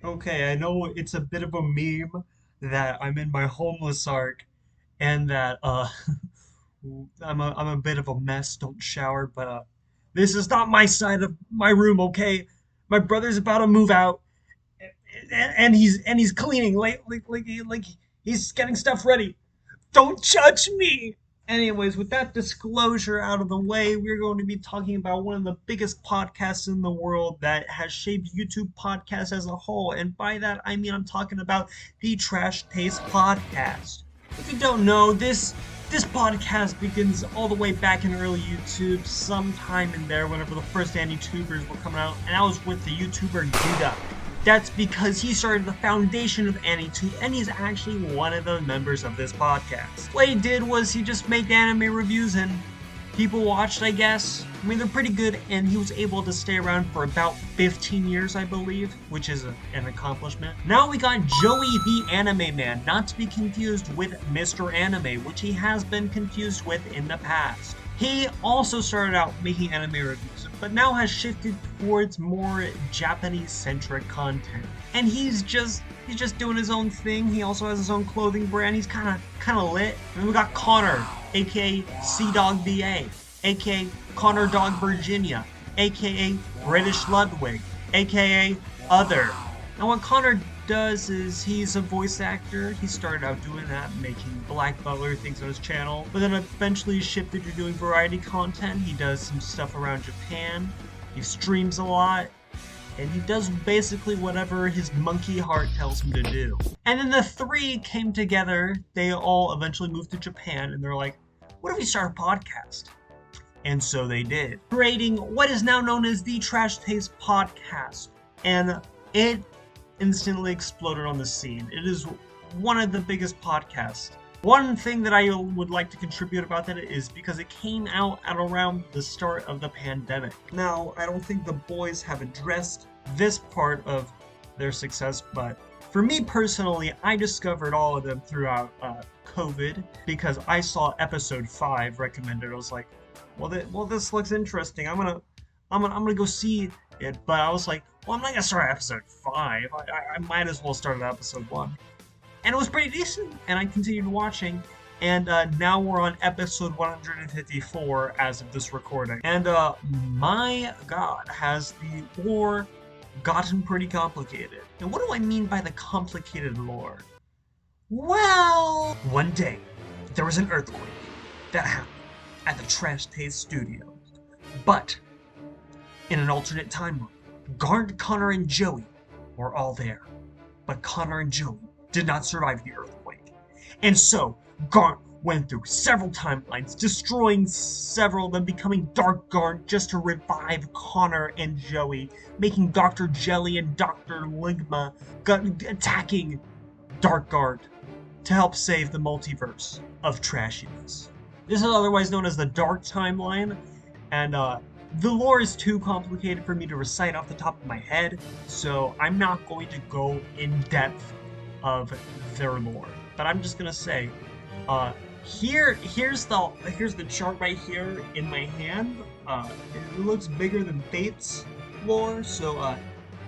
Okay, I know it's a bit of a meme that I'm in my homeless arc and that I'm a bit of a mess, don't shower, but this is not my side of my room, okay? My brother's about to move out and he's cleaning like he's getting stuff ready. Don't judge me. Anyways, with that disclosure out of the way, we're going to be talking about one of the biggest podcasts in the world that has shaped YouTube podcasts as a whole. And by that, I mean I'm talking about the Trash Taste Podcast. If you don't know, this podcast begins all the way back in early YouTube, sometime in there, whenever the first AniTubers were coming out, and I was with the YouTuber Duda. That's because he started the foundation of AniTube, and he's actually one of the members of this podcast. What he did was he just made anime reviews, and people watched, I guess. I mean, they're pretty good, and he was able to stay around for about 15 years, I believe, which is an accomplishment. Now we got Joey the Anime Man, not to be confused with Mr. Anime, which he has been confused with in the past. He also started out making anime reviews, but now has shifted towards more Japanese-centric content. And he's just doing his own thing. He also has his own clothing brand. He's kind of lit. And then we got Connor, aka Sea Dog BA, aka Connor Dog Virginia, aka British Ludwig, aka Other. And what Connor does is he's a voice actor. He started out doing that, making Black Butler things on his channel, but then eventually shifted to doing variety content. He does some stuff around Japan. He streams a lot. And he does basically whatever his monkey heart tells him to do. And then the three came together. They all eventually moved to Japan, and they're like, what if we start a podcast? And so they did, creating what is now known as the Trash Taste Podcast. And it instantly exploded on the scene. It is one of the biggest podcasts. One thing that I would like to contribute about that is because it came out at around the start of the pandemic. Now, I don't think the boys have addressed this part of their success, but for me personally, I discovered all of them throughout COVID because I saw episode 5 recommended. I was like, well, this looks interesting. I'm gonna go see it. But I was like, well, I'm not gonna start at episode 5. I might as well start at episode 1. And it was pretty decent, and I continued watching, and now we're on episode 154 as of this recording. And my god, has the lore gotten pretty complicated. And what do I mean by the complicated lore? Well, one day, there was an earthquake that happened at the Trash Taste Studios. But, in an alternate timeline, Garnt, Connor, and Joey were all there. But Connor and Joey did not survive the earthquake. And so, Garnt went through several timelines, destroying several of them, becoming Dark Garnt just to revive Connor and Joey, making Dr. Jelly and Dr. Ligma attacking Dark Garnt to help save the multiverse of trashiness. This is otherwise known as the Dark Timeline, and the lore is too complicated for me to recite off the top of my head, so I'm not going to go in depth of their lore. But I'm just gonna say, here's the chart right here in my hand. It looks bigger than Fate's lore, so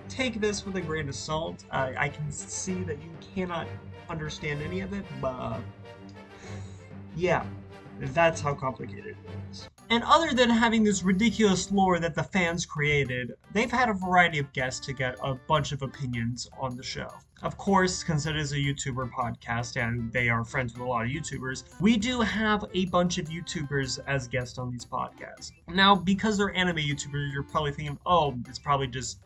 take this with a grain of salt. I can see that you cannot understand any of it, but yeah, that's how complicated it is. And other than having this ridiculous lore that the fans created, they've had a variety of guests to get a bunch of opinions on the show. Of course, considered as a YouTuber podcast, and they are friends with a lot of YouTubers, we do have a bunch of YouTubers as guests on these podcasts. Now, because they're anime YouTubers, you're probably thinking, oh, it's probably just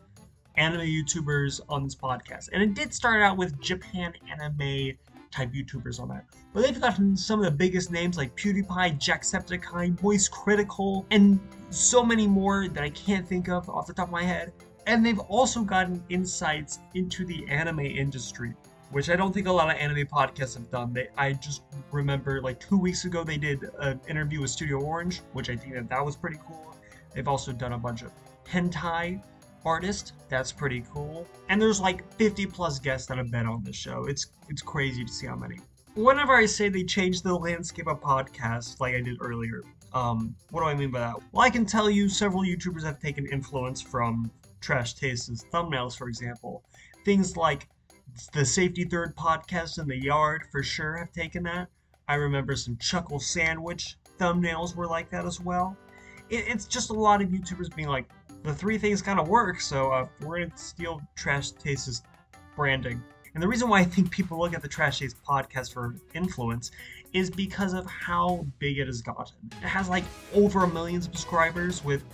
anime YouTubers on this podcast. And it did start out with Japan anime type YouTubers on that. But they've gotten some of the biggest names like PewDiePie, Jacksepticeye, Voice Critical, and so many more that I can't think of off the top of my head. And they've also gotten insights into the anime industry, which I don't think a lot of anime podcasts have done. I just remember like 2 weeks ago they did an interview with Studio Orange, which I think that was pretty cool. They've also done a bunch of hentai artists. That's pretty cool. And there's like 50 plus guests that have been on this show. It's crazy to see how many. Whenever I say they changed the landscape of podcasts like I did earlier, what do I mean by that? Well, I can tell you several YouTubers have taken influence from Trash Taste's thumbnails, for example. Things like the Safety Third podcast and The Yard for sure have taken that. I remember some Chuckle Sandwich thumbnails were like that as well. It's just a lot of YouTubers being like, the three things kind of work, so we're going to steal Trash Taste's branding. And the reason why I think people look at the Trash Taste podcast for influence is because of how big it has gotten. It has like over 1 million subscribers, with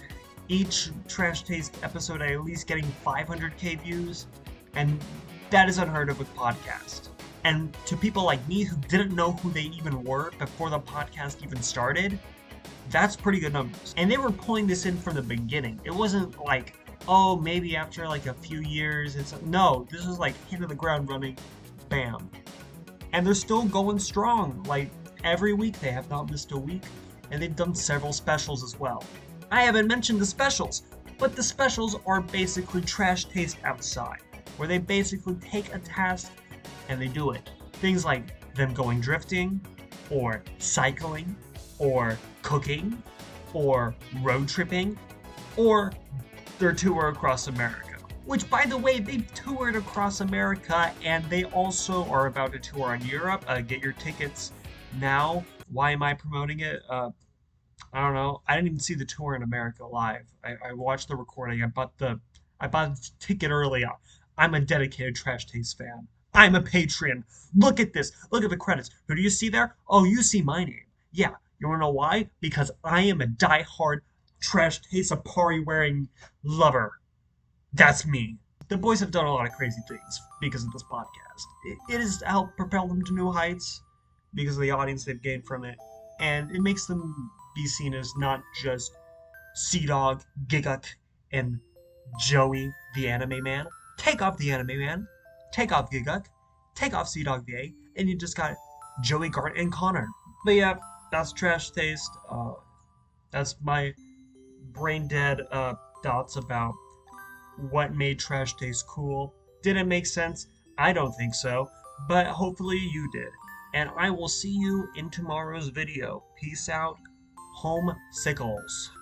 each Trash Taste episode at least getting 500k views, and that is unheard of with podcasts. And to people like me who didn't know who they even were before the podcast even started, that's pretty good numbers. And they were pulling this in from the beginning. It wasn't like, oh, maybe after like a few years. No, this was like hitting the ground running, bam. And they're still going strong. Like every week they have not missed a week, and they've done several specials as well. I haven't mentioned the specials, but the specials are basically Trash Taste Outside, where they basically take a task and they do it. Things like them going drifting, or cycling, or cooking, or road tripping, or their tour across America. Which, by the way, they've toured across America, and they also are about to tour in Europe. Get your tickets now. Why am I promoting it? I don't know. I didn't even see the tour in America live. I watched the recording. I bought the ticket early on. I'm a dedicated Trash Taste fan. I'm a Patreon. Look at this. Look at the credits. Who do you see there? Oh, you see my name. Yeah. You wanna know why? Because I am a die-hard Trash Taste Apari wearing lover. That's me. The boys have done a lot of crazy things because of this podcast. It has helped propel them to new heights because of the audience they've gained from it. And it makes them be seen as not just Sea-Dog, Gigguk, and Joey the Anime Man. Take off the Anime Man. Take off Gigguk. Take off Sea-Dog VA. And you just got Joey, Gart, and Connor. But yeah, that's Trash Taste. That's my brain dead thoughts about what made Trash Taste cool. Did it make sense? I don't think so, but hopefully you did. And I will see you in tomorrow's video. Peace out, home sickles.